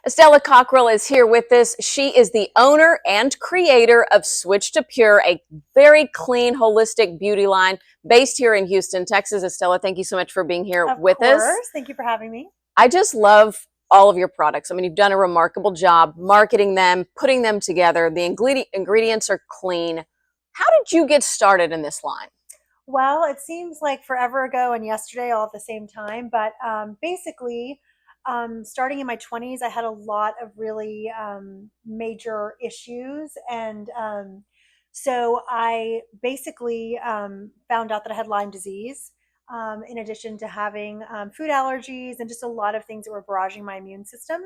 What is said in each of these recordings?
Estela Cockrell is here with us. She is the owner and creator of Switch to Pure, a very clean, holistic beauty line based here in Houston, Texas. Estela, thank you so much for being here Of with us. course. Thank you for having me. I just love all of your products. I mean, you've done a remarkable job marketing them, putting them together. The ingredients are clean. How did you get started in this line? Well, it seems like forever ago and yesterday all at the same time, but basically, starting in my 20s, I had a lot of really major issues. And so I basically found out that I had Lyme disease, in addition to having food allergies and just a lot of things that were barraging my immune system.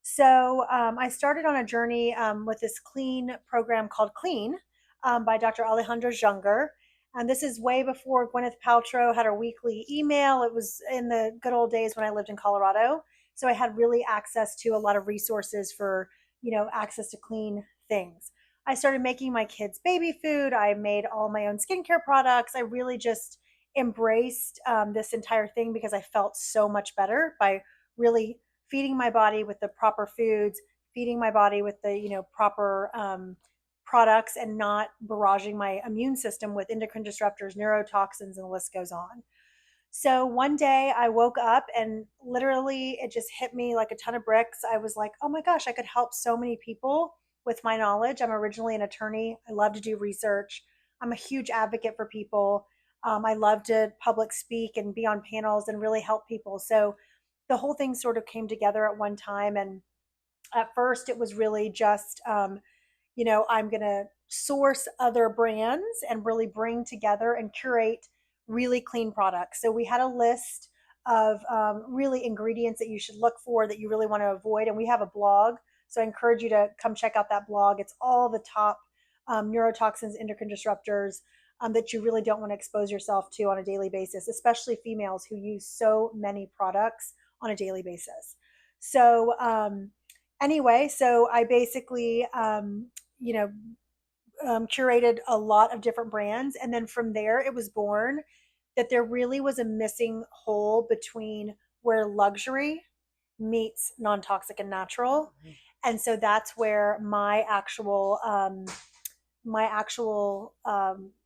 So I started on a journey with this clean program called Clean by Dr. Alejandro Junger. And this is way before Gwyneth Paltrow had her weekly email. It was in the good old days when I lived in Colorado. So I had really access to a lot of resources for, access to clean things. I started making my kids baby food. I made all my own skincare products. I really just embraced this entire thing because I felt so much better by really feeding my body with the proper foods, feeding my body with the proper products, and not barraging my immune system with endocrine disruptors, neurotoxins, and the list goes on. So one day I woke up and literally it just hit me like a ton of bricks. I was like, oh my gosh, I could help so many people with my knowledge. I'm originally an attorney. I love to do research. I'm a huge advocate for people. I love to public speak and be on panels and really help people. So the whole thing sort of came together at one time. And at first, it was really just, I'm going to source other brands and really bring together and curate really clean products. So we had a list of really ingredients that you should look for that you really want to avoid. And we have a blog. So I encourage you to come check out that blog. It's all the top neurotoxins, endocrine disruptors that you really don't want to expose yourself to on a daily basis, especially females who use so many products on a daily basis. So, anyway, so I basically, you know, curated a lot of different brands. And then from there, it was born that there really was a missing hole between where luxury meets non toxic and natural. And so that's where my actual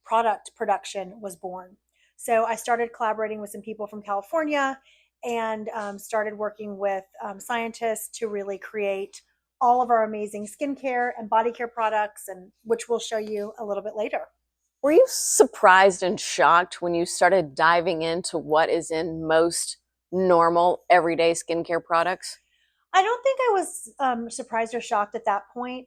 product production was born. So I started collaborating with some people from California and started working with scientists to really create all of our amazing skincare and body care products, and which we'll show you a little bit later. Were you surprised and shocked when you started diving into what is in most normal everyday skincare products? I don't think I was surprised or shocked at that point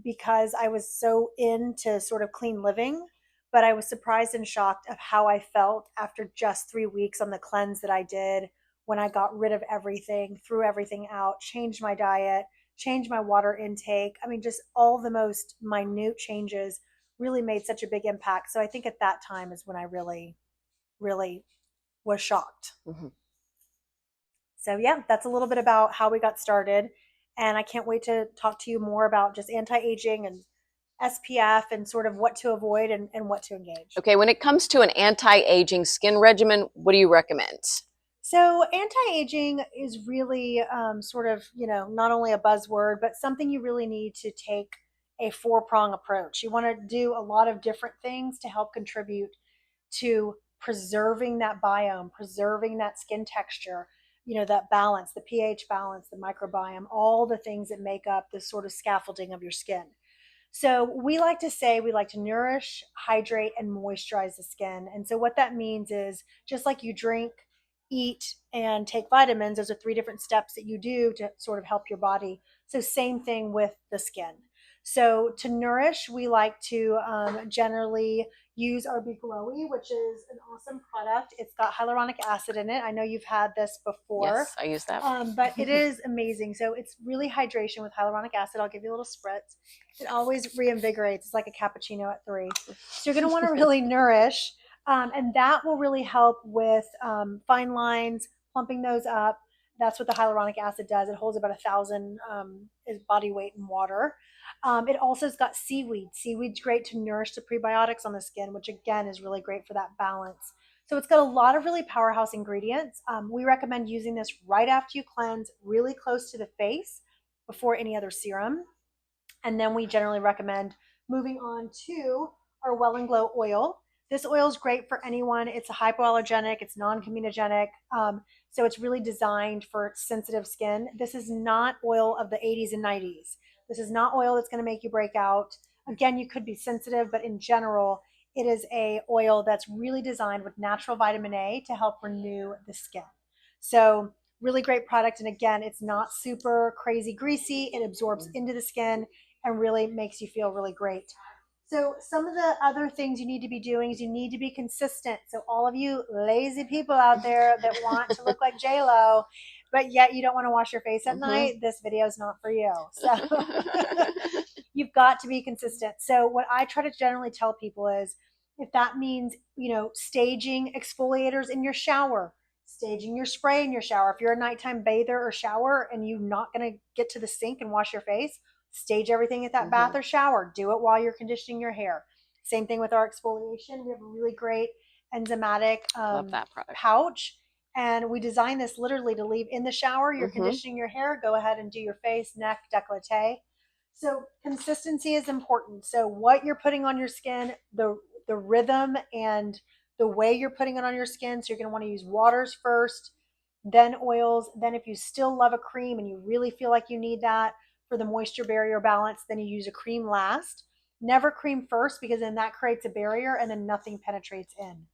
because I was so into sort of clean living. But I was surprised and shocked of how I felt after just 3 weeks on the cleanse that I did when I got rid of everything, threw everything out, changed my diet, changed my water intake. I mean, just all the most minute changes really made such a big impact. So I think at that time is when I really, really was shocked. Mm-hmm. So yeah, that's a little bit about how we got started. And I can't wait to talk to you more about just anti-aging and SPF and sort of what to avoid and what to engage. Okay, when it comes to an anti-aging skin regimen, what do you recommend? So anti-aging is really sort of, not only a buzzword, but something you really need to take a four-prong approach. You want to do a lot of different things to help contribute to preserving that biome, preserving that skin texture, that balance, the pH balance, the microbiome, all the things that make up the sort of scaffolding of your skin. So we like to say we like to nourish, hydrate, and moisturize the skin. And so what that means is just like you drink, eat, and take vitamins, those are three different steps that you do to sort of help your body. So same thing with the skin. So to nourish, we like to generally use our Be Glowy, which is an awesome product. It's got hyaluronic acid in it. I know you've had this before. Yes, I use that. But it is amazing. So it's really hydration with hyaluronic acid. I'll give you a little spritz. It always reinvigorates. It's like a cappuccino at 3. So you're going to want to really nourish. And that will really help with fine lines, plumping those up. That's what the hyaluronic acid does. It holds about 1,000 body weight in water. It also has got seaweed. Seaweed's great to nourish the prebiotics on the skin, which again is really great for that balance. So it's got a lot of really powerhouse ingredients. We recommend using this right after you cleanse, really close to the face. before any other serum. And then we generally recommend moving on to our Well and Glow oil. This oil is great for anyone. It's a hypoallergenic, it's non-comedogenic. So it's really designed for sensitive skin. This is not oil of the 80s and 90s. This is not oil that's going to make you break out. Again, you could be sensitive, but in general, it is a oil that's really designed with natural vitamin A to help renew the skin. So really great product. And again, it's not super crazy greasy. It absorbs into the skin and really makes you feel really great. So some of the other things you need to be doing is you need to be consistent. So all of you lazy people out there that want to look like J-Lo, but yet you don't want to wash your face at night, this video is not for you. So you've got to be consistent. So what I try to generally tell people is, if that means, staging exfoliators in your shower, staging your spray in your shower. If you're a nighttime bather or shower and you're not going to get to the sink and wash your face, stage everything at that bath or shower. Do it while you're conditioning your hair. Same thing with our exfoliation. We have a really great enzymatic Love that product. pouch. And we designed this literally to leave in the shower. You're conditioning your hair. Go ahead and do your face, neck, décolleté. So consistency is important. So what you're putting on your skin, the rhythm and the way you're putting it on your skin. So you're going to want to use waters first, then oils. Then if you still love a cream and you really feel like you need that for the moisture barrier balance, then you use a cream last. Never cream first, because then that creates a barrier and then nothing penetrates in.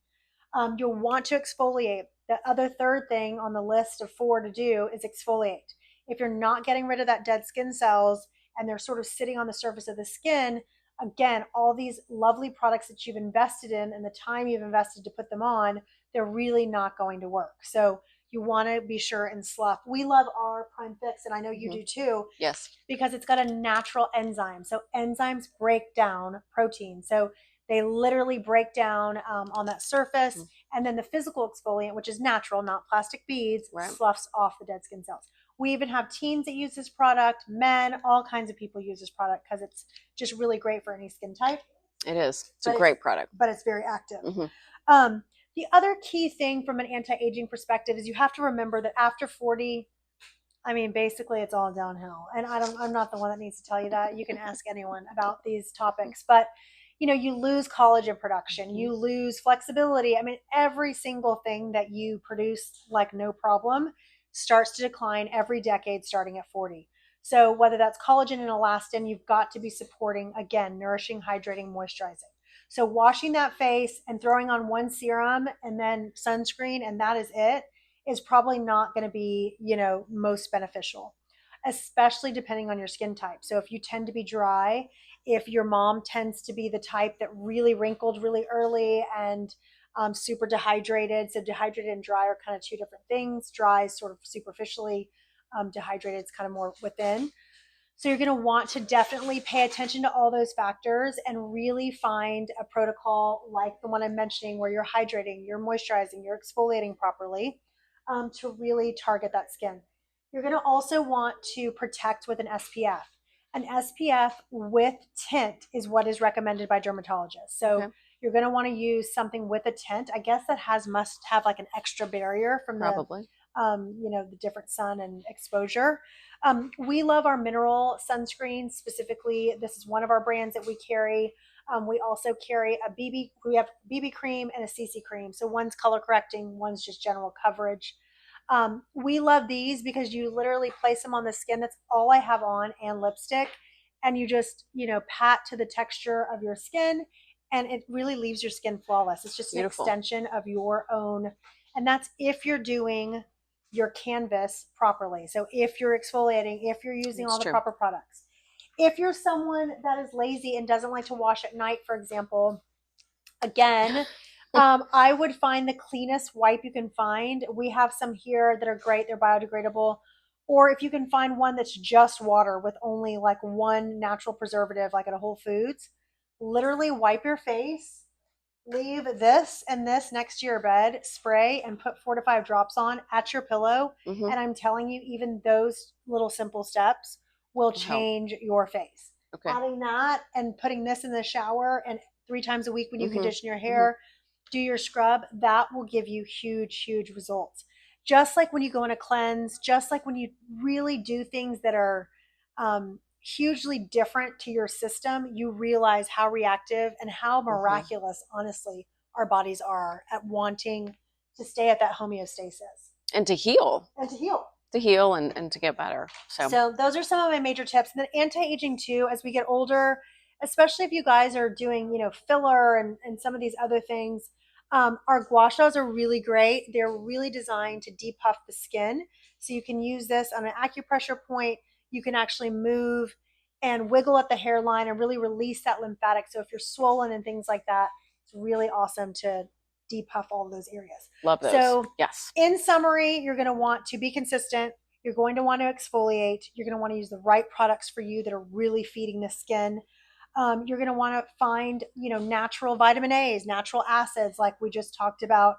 You'll want to exfoliate. The other third thing on the list of 4 to do is exfoliate. If you're not getting rid of that dead skin cells and they're sort of sitting on the surface of the skin, again, all these lovely products that you've invested in and the time you've invested to put them on, they're really not going to work. So you want to be sure and slough. We love our Prime Fix, and I know you do too. Yes. Because it's got a natural enzyme. So enzymes break down protein. So they literally break down on that surface. And then the physical exfoliant, which is natural, not plastic beads, sloughs off the dead skin cells. We even have teens that use this product, men, all kinds of people use this product because it's just really great for any skin type. It is. It's a great product. But it's very active. The other key thing from an anti-aging perspective is you have to remember that after 40, I mean, basically it's all downhill. And I'm not the one that needs to tell you that. You can ask anyone about these topics. But, you lose collagen production. You lose flexibility. I mean, every single thing that you produce like no problem starts to decline every decade starting at 40. So whether that's collagen and elastin, you've got to be supporting, again, nourishing, hydrating, moisturizing. So washing that face and throwing on one serum and then sunscreen, and that is it, is probably not going to be, most beneficial, especially depending on your skin type. So if you tend to be dry, if your mom tends to be the type that really wrinkled really early and super dehydrated. So dehydrated and dry are kind of two different things. Dry is sort of superficially, dehydrated is kind of more within. So you're going to want to definitely pay attention to all those factors and really find a protocol like the one I'm mentioning, where you're hydrating, you're moisturizing, you're exfoliating properly, to really target that skin. You're going to also want to protect with an SPF. An SPF with tint is what is recommended by dermatologists. So you're going to want to use something with a tint. I guess that must have like an extra barrier from the different sun and exposure. We love our mineral sunscreen specifically. This is one of our brands that we carry. We also carry we have BB cream and a CC cream. So one's color correcting, one's just general coverage. We love these because you literally place them on the skin. That's all I have on, and lipstick. And you just, pat to the texture of your skin, and it really leaves your skin flawless. It's just an extension of your own. And that's if you're doing your canvas properly. So if you're exfoliating, if you're using all the proper products. If you're someone that is lazy and doesn't like to wash at night, for example, again, I would find the cleanest wipe you can find. We have some here that are great. They're biodegradable. Or if you can find one that's just water with only like one natural preservative, like at a Whole Foods, literally wipe your face, leave this and this next to your bed, spray, and put 4 to 5 drops on at your pillow. And I'm telling you, even those little simple steps will change your face. Adding that and putting this in the shower and 3 times a week when you condition your hair, do your scrub, that will give you huge, huge results. Just like when you go on a cleanse, just like when you really do things that are hugely different to your system, you realize how reactive and how miraculous, honestly, our bodies are at wanting to stay at that homeostasis And to heal. and to heal. To heal and to get better. So those are some of my major tips. And then anti-aging too, as we get older, especially if you guys are doing, filler and some of these other things. Our gua shas are really great. They're really designed to depuff the skin. So you can use this on an acupressure point. You can actually move and wiggle at the hairline and really release that lymphatic. So if you're swollen and things like that, it's really awesome to depuff all of those areas. Love those. So yes. In summary, you're going to want to be consistent. You're going to want to exfoliate. You're going to want to use the right products for you that are really feeding the skin. You're going to want to find, natural vitamin A's, natural acids, like we just talked about.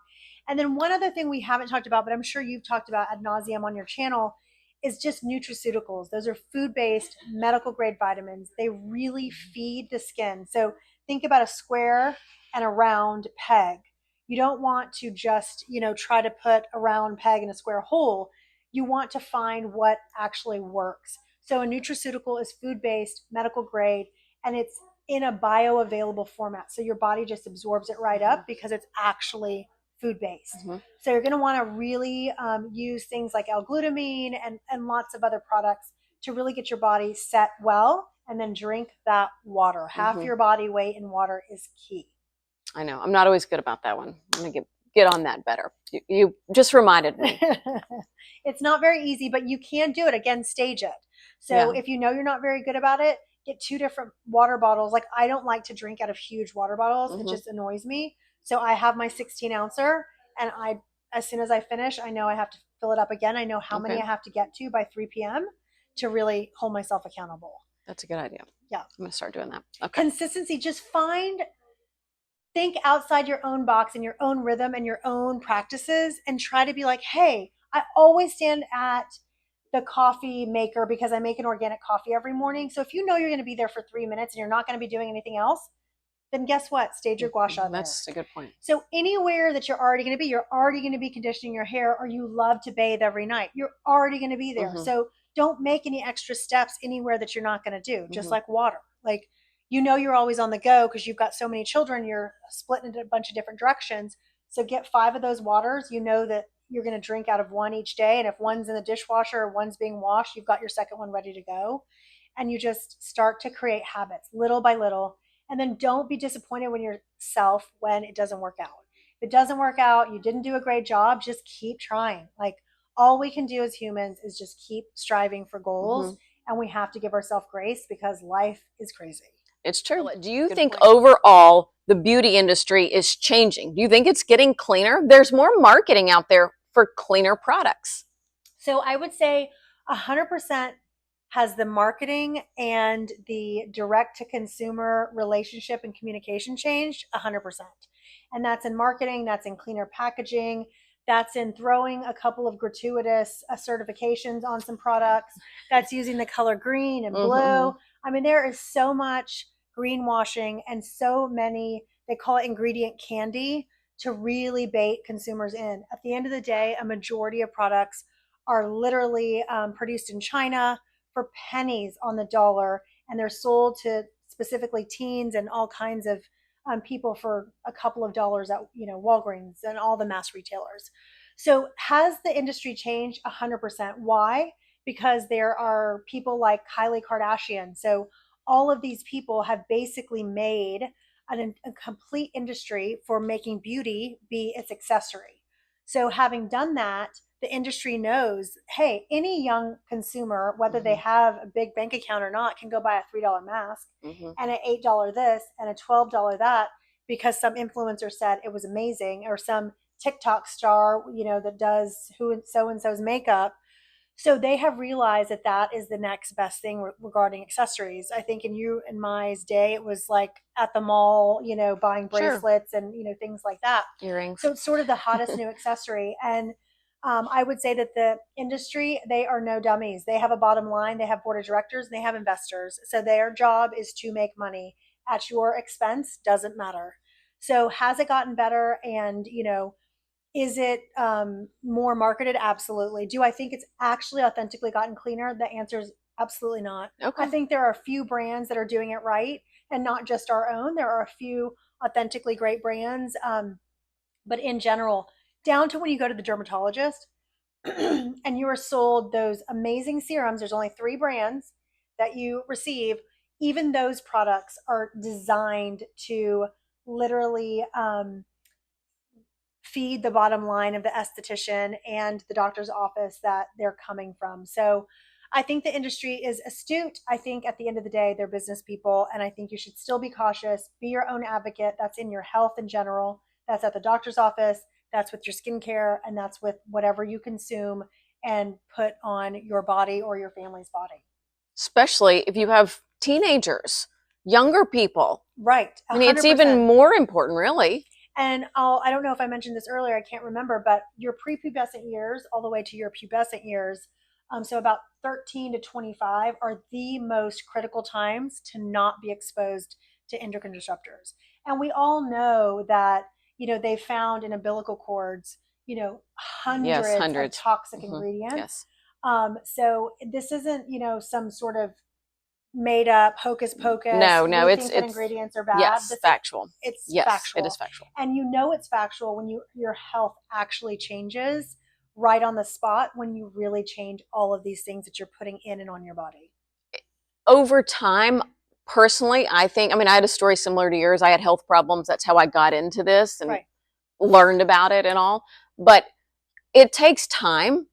And then one other thing we haven't talked about, but I'm sure you've talked about ad nauseum on your channel, is just nutraceuticals. Those are food-based, medical-grade vitamins. They really feed the skin. So think about a square and a round peg. You don't want to just, try to put a round peg in a square hole. You want to find what actually works. So a nutraceutical is food-based, medical grade, and it's in a bioavailable format. So your body just absorbs it right up because it's actually food-based. So you're going to want to really use things like L-glutamine and lots of other products to really get your body set well, and then drink that water. Half your body weight in water is key. I know. I'm not always good about that one. I'm going to get on that better. You just reminded me. It's not very easy, but you can do it. Again, stage it. So if you know you're not very good about it, get 2 different water bottles. Like, I don't like to drink out of huge water bottles. It just annoys me. So I have my 16 ouncer, and as soon as I finish, I know I have to fill it up again. I know how many I have to get to by 3 p.m. to really hold myself accountable. That's a good idea. Yeah. I'm going to start doing that. Okay. Consistency. Just think outside your own box and your own rhythm and your own practices, and try to be like, hey, I always stand at the coffee maker because I make an organic coffee every morning. So if you know you're going to be there for 3 minutes and you're not going to be doing anything else, then guess what? Stage your gua sha there. That's a good point. So anywhere that you're already going to be conditioning your hair, or you love to bathe every night, you're already going to be there. So don't make any extra steps anywhere that you're not going to do, just like water. Like, you're always on the go because you've got so many children, you're split into a bunch of different directions. So get 5 of those waters. You know that you're going to drink out of one each day. And if one's in the dishwasher or one's being washed, you've got your second one ready to go. And you just start to create habits little by little. And then don't be disappointed when yourself when it doesn't work out. If it doesn't work out, you didn't do a great job, just keep trying. Like, all we can do as humans is just keep striving for goals. And we have to give ourselves grace because life is crazy. It's true. Do you think overall the beauty industry is changing? Do you think it's getting cleaner? There's more marketing out there for cleaner products. So I would say 100% has the marketing and the direct to consumer relationship and communication changed 100%. And that's in marketing, that's in cleaner packaging, that's in throwing a couple of gratuitous certifications on some products, that's using the color green and blue. I mean, there is so much greenwashing and so many, they call it ingredient candy, to really bait consumers in. At the end of the day, a majority of products are literally produced in China for pennies on the dollar, and they're sold to specifically teens and all kinds of people for a couple of dollars at Walgreens and all the mass retailers. So has the industry changed? 100%. Why? Because there are people like Kylie Kardashian. So all of these people have basically made a complete industry for making beauty be its accessory. So having done that, the industry knows, hey, any young consumer, whether they have a big bank account or not, can go buy a $3 mask and an $8 this and a $12 that because some influencer said it was amazing, or some TikTok star, that does who and so's makeup. So they have realized that that is the next best thing regarding accessories. I think in you and my day, it was like at the mall, buying bracelets and, things like that. Earrings. So it's sort of the hottest new accessory. And I would say that the industry, they are no dummies. They have a bottom line, they have board of directors, and they have investors. So their job is to make money at your expense, doesn't matter. So has it gotten better? And, is it more marketed? Absolutely. Do I think it's actually authentically gotten cleaner? The answer is Absolutely not. I Okay. think there are a few brands that are doing it right, and not just our own. There are a few authentically great brands, but in general, down to when you go to the dermatologist and you are sold those amazing serums, there's only 3 brands that you receive. Even those products are designed to literally feed the bottom line of the esthetician and the doctor's office that they're coming from. So I think the industry is astute. I think at the end of the day, they're business people. And I think you should still be cautious, be your own advocate. That's in your health in general. That's at the doctor's office. That's with your skincare. And that's with whatever you consume and put on your body or your family's body. Especially if you have teenagers, younger people. Right. I mean, it's 100%. even more important, really. And I don't know if I mentioned this earlier, I can't remember, but your prepubescent years all the way to your pubescent years, so about 13 to 25, are the most critical times to not be exposed to endocrine disruptors. And we all know that, they found in umbilical cords, Yes, hundreds of hundreds. toxic Hmm. ingredients. Yes. So this isn't, some sort of made up hocus pocus. No, no, We think that ingredients are bad. yes, factual. It's Yes, it is factual. factual. And it's factual when your health actually changes right on the spot, when you really change all of these things that you're putting in and on your body. Over time, personally, I mean, I had a story similar to yours. I had health problems. That's how I got into this and Right. learned about it and all. But it takes time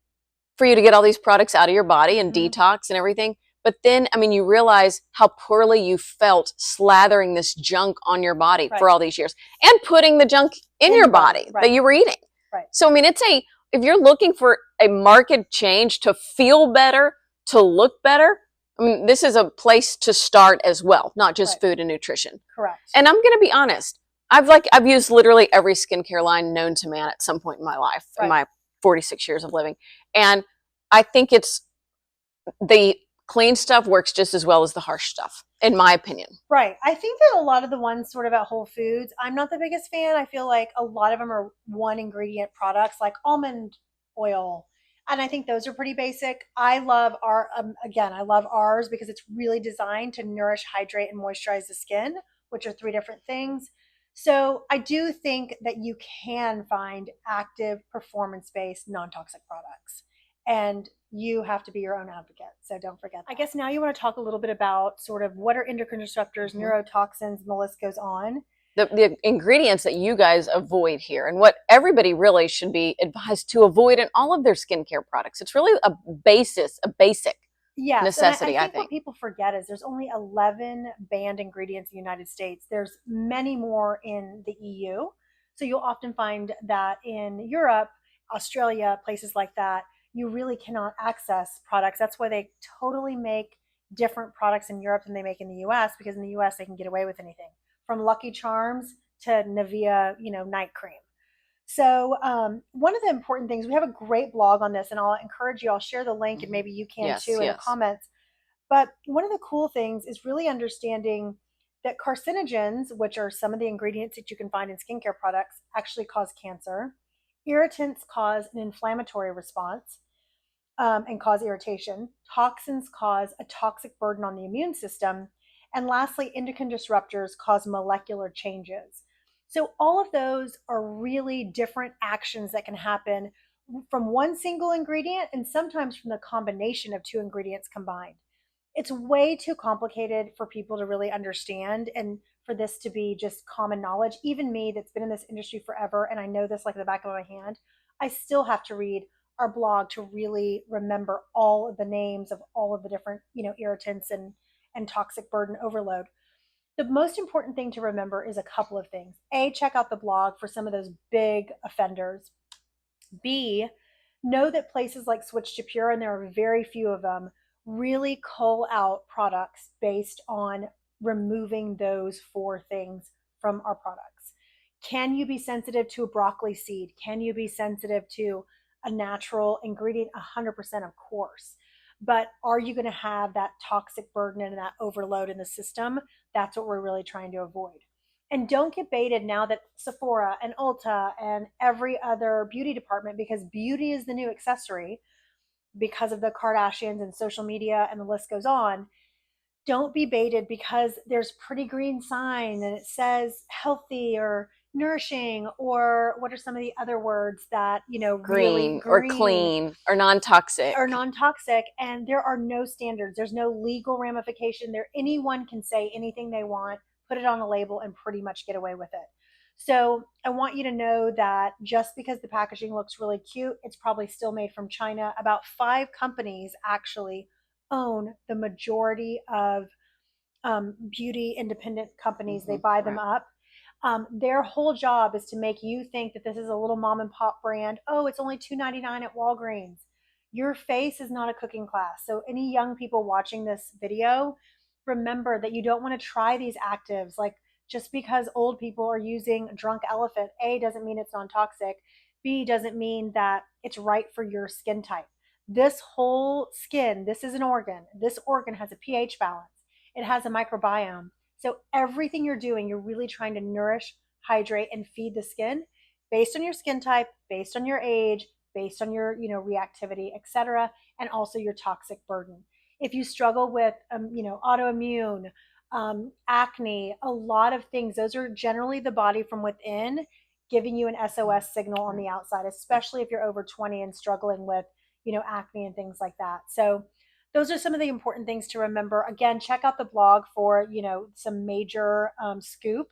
for you to get all these products out of your body and Mhm. detox and everything. But then, I mean, you realize how poorly you felt slathering this junk on your body Right. for all these years and putting the junk in your body right. that you were eating. Right. So, I mean, if you're looking for a market change to feel better, to look better, I mean, this is a place to start as well, not just Right. food and nutrition. Correct. And I'm going to be honest. I've used literally every skincare line known to man at some point in my life, in my 46 years of living. And I think the clean stuff works just as well as the harsh stuff, in my opinion. Right. I think that a lot of the ones sort of at Whole Foods, I'm not the biggest fan. I feel like a lot of them are one ingredient products like almond oil. And I think those are pretty basic. I love I love ours because it's really designed to nourish, hydrate, and moisturize the skin, which are 3 different things. So I do think that you can find active, performance-based, non-toxic products. And you have to be your own advocate. So don't forget that. I guess now you want to talk a little bit about sort of what are endocrine disruptors, neurotoxins, and the list goes on. The ingredients that you guys avoid here and what everybody really should be advised to avoid in all of their skincare products. It's really a basic necessity, I I think what think. people forget is there's only 11 banned ingredients in the United States. There's many more in the EU. So you'll often find that in Europe, Australia, places like that, you really cannot access products. That's why they totally make different products in Europe than they make in the US, because in the US they can get away with anything from Lucky Charms to Nivea, night cream. So one of the important things, we have a great blog on this, and I'll encourage you, I'll share the link, and maybe you can Yes, too in the yes. comments. But one of the cool things is really understanding that carcinogens, which are some of the ingredients that you can find in skincare products, actually cause cancer. Irritants cause an inflammatory response and cause irritation. Toxins cause a toxic burden on the immune system. And lastly, endocrine disruptors cause molecular changes. So, all of those are really different actions that can happen from one single ingredient and sometimes from the combination of 2 ingredients combined. It's way too complicated for people to really understand and for this to be just common knowledge. Even me, that's been in this industry forever, and I know this like the back of my hand, I still have to read our blog to really remember all of the names of all of the different, irritants and toxic burden overload. The most important thing to remember is a couple of things. A, check out the blog for some of those big offenders. B, know that places like Switch to Pure, and there are very few of them, really cull out products based on removing those 4 things from our products. Can you be sensitive to a broccoli seed? Can you be sensitive to a natural ingredient? 100%, of course. But are you going to have that toxic burden and that overload in the system? That's what we're really trying to avoid. And don't get baited now that Sephora and Ulta and every other beauty department, because beauty is the new accessory, because of the Kardashians and social media and the list goes on. Don't be baited because there's pretty green sign and it says healthy or nourishing, or what are some of the other words that, really Green or clean or non-toxic. non-toxic, and there are no standards. There's no legal ramification there. Anyone can say anything they want, put it on a label, and pretty much get away with it. So I want you to know that just because the packaging looks really cute, it's probably still made from China. About 5 companies actually own the majority of beauty independent companies. They buy them up. Their whole job is to make you think that this is a little mom and pop brand. Oh, it's only $2.99 at Walgreens. Your face is not a cooking class. So any young people watching this video, remember that you don't want to try these actives. Like, just because old people are using Drunk Elephant, A, doesn't mean it's non-toxic. B, doesn't mean that it's right for your skin type. This whole skin, this is an organ. This organ has a pH balance. It has a microbiome. So everything you're doing, you're really trying to nourish, hydrate, and feed the skin based on your skin type, based on your age, based on your, reactivity, etc., and also your toxic burden. If you struggle with, autoimmune, acne, a lot of things, those are generally the body from within giving you an SOS signal on the outside, especially if you're over 20 and struggling with, acne and things like that. So those are some of the important things to remember. Again, check out the blog for, some major scoop.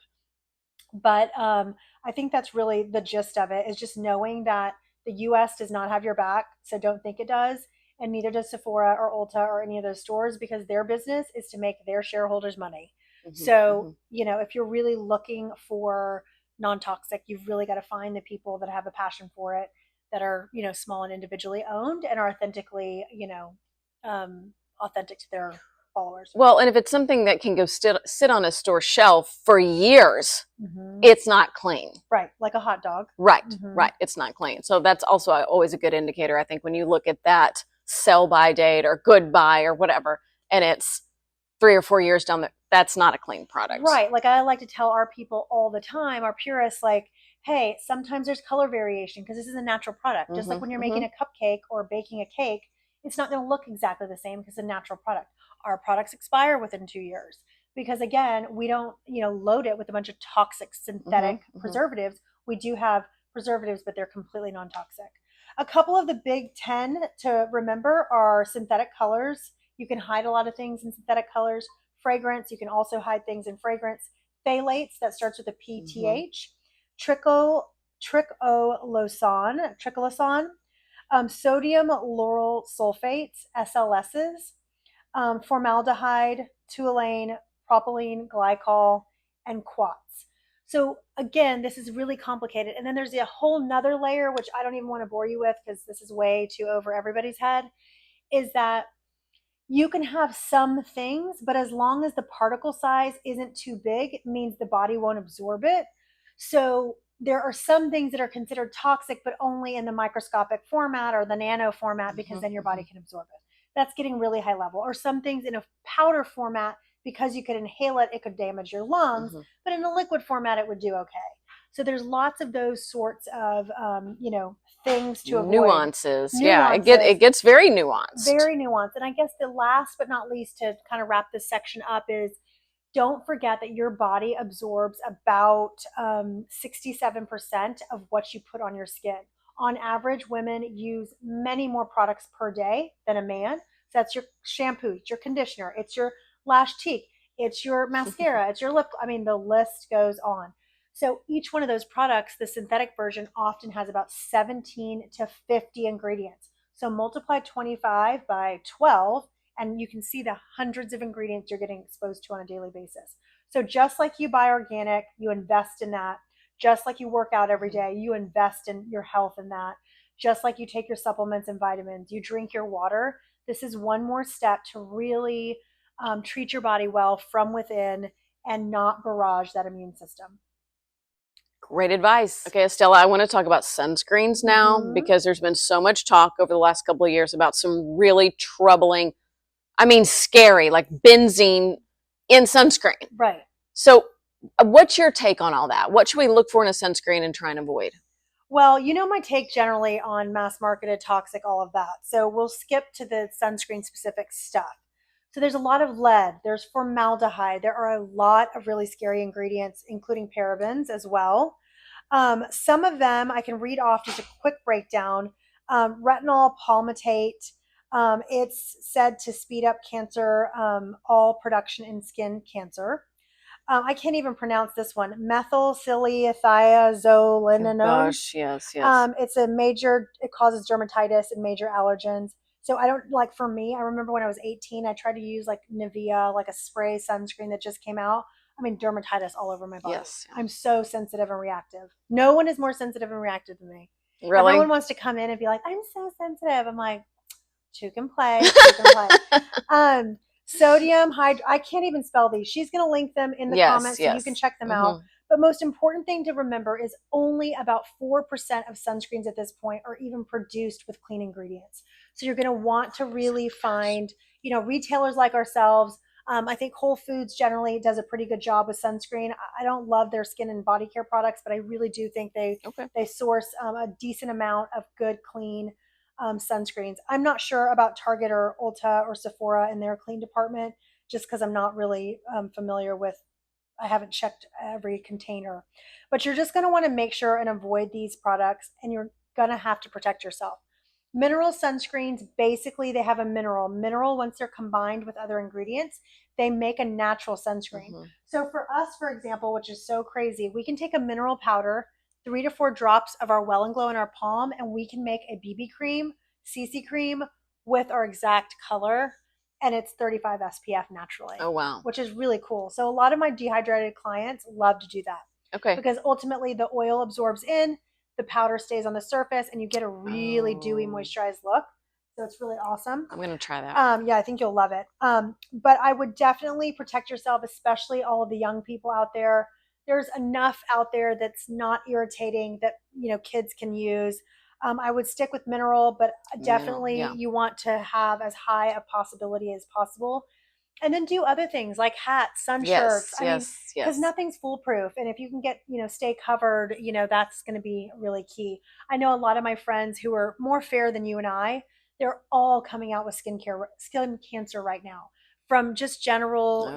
But I think that's really the gist of it, is just knowing that the US does not have your back. So don't think it does. And neither does Sephora or Ulta or any of those stores, because their business is to make their shareholders money. So, if you're really looking for non-toxic, you've really got to find the people that have a passion for it, that are, small and individually owned and are authentically, authentic to their followers. Well, and if it's something that can go sit on a store shelf for years, it's not clean. Right, like a hot dog. Right, right. It's not clean. So that's also always a good indicator, I think, when you look at that sell-by date or goodbye or whatever, and it's 3 or 4 years down there, that's not a clean product. Right. Like I like to tell our people all the time, our purists, like, hey, sometimes there's color variation because this is a natural product. Just like when you're making a cupcake or baking a cake, it's not going to look exactly the same because it's a natural product. Our products expire within 2 years because, again, we don't, load it with a bunch of toxic synthetic preservatives. We do have preservatives, but they're completely non-toxic. A couple of the big 10 to remember are synthetic colors. You can hide a lot of things in synthetic colors. Fragrance, you can also hide things in fragrance. Phthalates, that starts with a PTH. Triclosan, sodium lauryl sulfates, SLSs, formaldehyde, toluene, propylene glycol, and quats. So again, this is really complicated. And then there's a whole nother layer, which I don't even want to bore you with because this is way too over everybody's head, is that you can have some things, but as long as the particle size isn't too big, it means the body won't absorb it. So there are some things that are considered toxic, but only in the microscopic format or the nano format, because then your body can absorb it. That's getting really high level. Or some things in a powder format, because you could inhale it, it could damage your lungs, but in a liquid format, it would do okay. So there's lots of those sorts of, things to avoid. Nuances. Yeah, it gets very nuanced. Very nuanced. And I guess the last but not least, to kind of wrap this section up, is don't forget that your body absorbs about 67% of what you put on your skin. On average, women use many more products per day than a man. So that's your shampoo, it's your conditioner, it's your lash tique, it's your mascara, it's your lip. I mean, the list goes on. So each one of those products, the synthetic version, often has about 17 to 50 ingredients. So multiply 25 by 12, and you can see the hundreds of ingredients you're getting exposed to on a daily basis. So just like you buy organic, you invest in that. Just like you work out every day, you invest in your health in that. Just like you take your supplements and vitamins, you drink your water. This is one more step to really treat your body well from within and not barrage that immune system. Great advice. Okay, Estella, I want to talk about sunscreens now because there's been so much talk over the last couple of years about some really troubling, scary, like benzene in sunscreen. Right. So what's your take on all that? What should we look for in a sunscreen and try and avoid? Well, you know my take generally on mass marketed toxic, all of that. So we'll skip to the sunscreen specific stuff. So there's a lot of lead, there's formaldehyde, there are a lot of really scary ingredients, including parabens as well. Some of them I can read off just a quick breakdown. Retinol palmitate. It's said to speed up cancer, all production in skin cancer. I can't even pronounce this one. Methylcellithiazolinone. Gosh, yes, yes. It causes dermatitis and major allergens. So I don't like, for me, I remember when I was 18, I tried to use like Nivea, like a spray sunscreen that just came out. I mean, dermatitis all over my body. Yes. I'm so sensitive and reactive. No one is more sensitive and reactive than me. Really? Everyone wants to come in and be like, I'm so sensitive. I'm like, two can play, two can play. Sodium hydro, I can't even spell these. She's going to link them in the comments so you can check them out. But most important thing to remember is only about 4% of sunscreens at this point are even produced with clean ingredients. So you're going to want to really find, retailers like ourselves. I think Whole Foods generally does a pretty good job with sunscreen. I don't love their skin and body care products, but I really do think they source a decent amount of good, clean sunscreens. I'm not sure about Target or Ulta or Sephora in their clean department, just because I'm not really familiar with, I haven't checked every container. But you're just going to want to make sure and avoid these products, and you're going to have to protect yourself. Mineral sunscreens, basically they have a mineral. Once they're combined with other ingredients, they make a natural sunscreen. So for us, for example, which is so crazy, we can take a mineral powder, 3 to 4 drops of our Well and Glow in our palm, and we can make a BB cream, CC cream with our exact color, and it's 35 SPF naturally. Oh, wow. Which is really cool. So a lot of my dehydrated clients love to do that. Okay. Because ultimately the oil absorbs in, the powder stays on the surface, and you get a really dewy, moisturized look. So it's really awesome. I'm going to try that. Yeah, I think you'll love it. But I would definitely protect yourself, especially all of the young people out there. There's enough out there that's not irritating that, kids can use. I would stick with mineral, but definitely you want to have as high a possibility as possible. And then do other things like hats, sun shirts. Because nothing's foolproof. And if you can get, stay covered, that's going to be really key. I know a lot of my friends who are more fair than you and I, they're all coming out with skin cancer right now. From just general,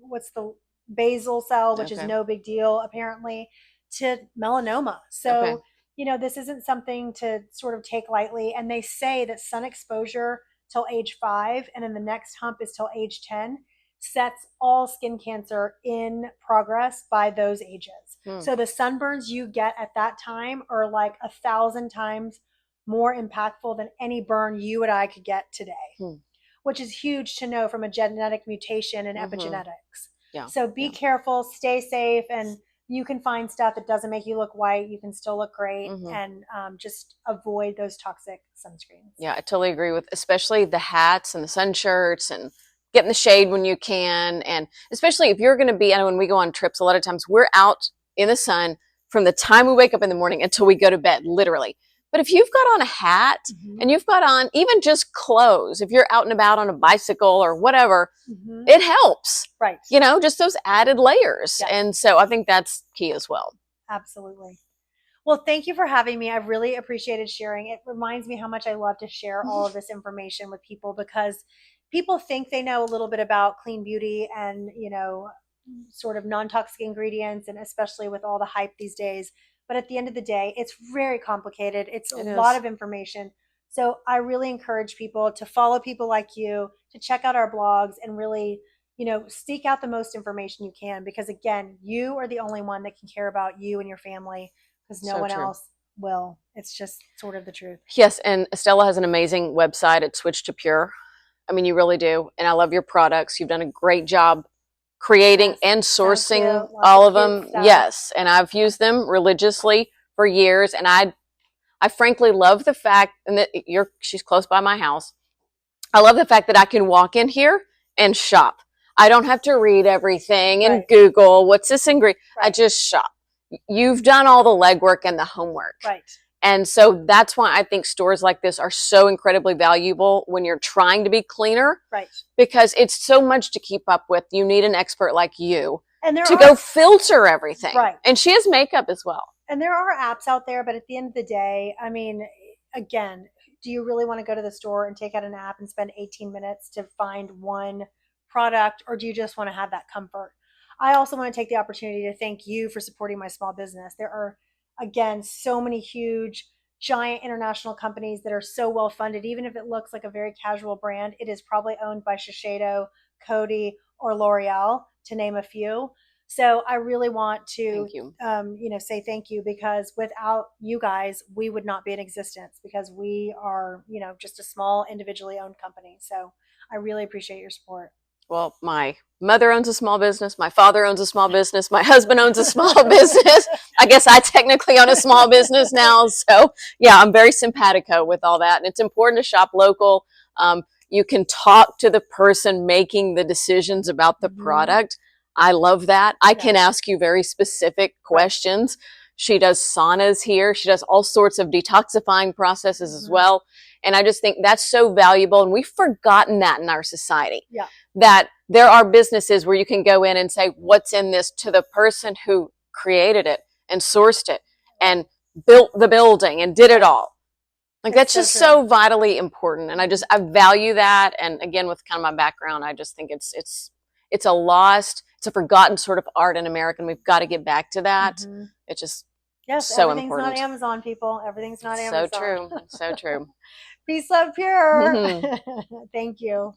what's the basal cell, which is no big deal apparently, to melanoma. So, this isn't something to sort of take lightly. And they say that sun exposure till age 5, and then the next hump is till age 10, sets all skin cancer in progress by those ages. So the sunburns you get at that time are like 1,000 times more impactful than any burn you and I could get today, which is huge to know from a genetic mutation and epigenetics. So be careful, stay safe, and you can find stuff that doesn't make you look white. You can still look great, and just avoid those toxic sunscreens. Yeah, I totally agree with, especially the hats and the sun shirts and get in the shade when you can. And especially if you're going to be, I know when we go on trips, a lot of times we're out in the sun from the time we wake up in the morning until we go to bed, literally. But if you've got on a hat and you've got on even just clothes, if you're out and about on a bicycle or whatever, it helps. Right. Just those added layers. Yes. And so I think that's key as well. Absolutely. Well, thank you for having me. I really appreciated sharing. It reminds me how much I love to share all of this information with people, because people think they know a little bit about clean beauty and, sort of non-toxic ingredients, and especially with all the hype these days. But at the end of the day, it's very complicated. It's a lot of information. So I really encourage people to follow people like you, to check out our blogs, and really, seek out the most information you can. Because again, you are the only one that can care about you and your family, because no one else will. It's just sort of the truth. Yes, and Estella has an amazing website at Switch to Pure. I mean, you really do. And I love your products. You've done a great job creating and sourcing all of them. Yes, and I've used them religiously for years, and I frankly love the fact, and that she's close by my house. I love the fact that I can walk in here and shop. I don't have to read everything and Google what's this ingredient. I just shop. You've done all the legwork and the homework. Right. And so that's why I think stores like this are so incredibly valuable when you're trying to be cleaner. Right. Because it's so much to keep up with. You need an expert like you to go filter everything. Right. And she has makeup as well. And there are apps out there, but at the end of the day, I mean, again, do you really want to go to the store and take out an app and spend 18 minutes to find one product, or do you just want to have that comfort? I also want to take the opportunity to thank you for supporting my small business. There are, again, so many huge, giant international companies that are so well funded. Even if it looks like a very casual brand, it is probably owned by Shiseido, Coty, or L'Oreal, to name a few. So I really want to, Thank you. say thank you, because without you guys, we would not be in existence, because we are, just a small individually owned company. So I really appreciate your support. Well, my mother owns a small business. My father owns a small business. My husband owns a small business. I guess I technically own a small business now. So yeah, I'm very simpatico with all that. And it's important to shop local. You can talk to the person making the decisions about the product. I love that. I can ask you very specific questions. She does saunas here. She does all sorts of detoxifying processes as well. And I just think that's so valuable. And we've forgotten that in our society. Yeah. That there are businesses where you can go in and say, what's in this, to the person who created it and sourced it and built the building and did it all. Like, that's just so vitally important. And I value that. And again, with kind of my background, I just think it's a forgotten sort of art in America. And we've got to get back to that. It's just so everything's important. Not Amazon, people. Everything's not Amazon. So true. So true. Peace, love, pure. Thank you.